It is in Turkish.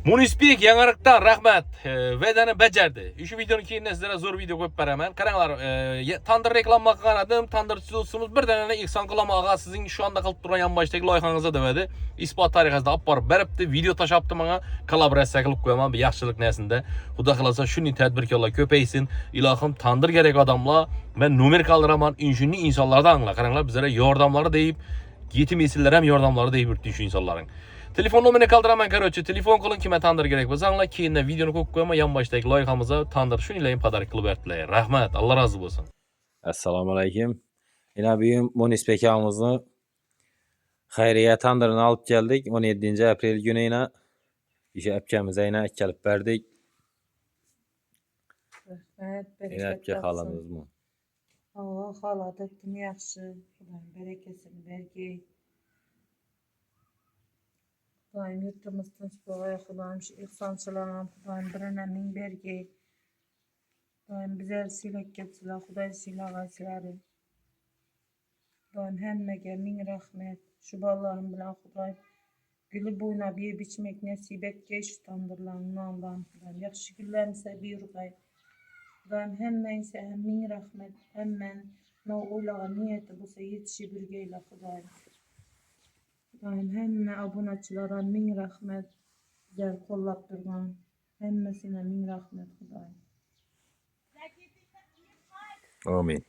Munisbek yangarıktan rahmet vedeni becerdi. Şu videonun keyinde sizlere zor video koyup beraber. Karanlar tandır reklamma kanadım. Tandır çiziyorsunuz. Bir tane ilk sankulama ağa sizin şu anda kalıp duran yan baştaki loyihanıza demedi. İspat tarihazda apar beripti. Video taş yaptım bana. Kalabrasiya kılıp koyamam bir yaxşılık nesinde. Huda kılasa şunu tedbirkarlar köpeysin. İlahım tandır gerek adamla. Ben numer kaldıraman. İnşünlü insanlardan anla. Karanlar bizlere yordamları deyip yetim esirlere hem yordamları deyip yurttu şu insanların. Telefon numarını kaldıraman karoçu. Telefon kılın kime tandır gerek bolsa anla keyinde videonu koyup koyama yan baştaki loyihamıza tandır şunu ileyin padarik kılıp ertleyin. Rahmet. Allah razı olsun. Assalamu alaykum. Yine bugün Munisbek ağamızı Hayriye tandırını alıp geldik. 17. April günü yine işe yapacağımıza yine gelip verdik. Evet, Yine bereket yapacak yapsın. halamız mı? Allah haladı kim yaxşı. Xudoyim berekesini bergey. Xudoyim yurtimiz tinch bo'lg'ay. Xudoyim shu ihsonchilarni Xudoyim birine ming bergey. Xudoyim bizlar siylab ketdilar. Xudoy siylag'aysizlar. Xudoyim hammaga ming rahmat. Shu bolalarim bilan Xudoyim guli bo'ynab yeb ichmak nasib etgay shu tandirlarni nondan. Xudoyim yaxshi kunlarni buyurg'ay. Xudoyim hammangizga ming rahmat. Hamman o'ylagan niyati bo'lsa yetishib yurgaylar Xudoyim. Xudoyim hamma obunachilarga ming rahmat. Bizlar qo'llab turgan hammasine ming rahmat Xudoyim. Amin.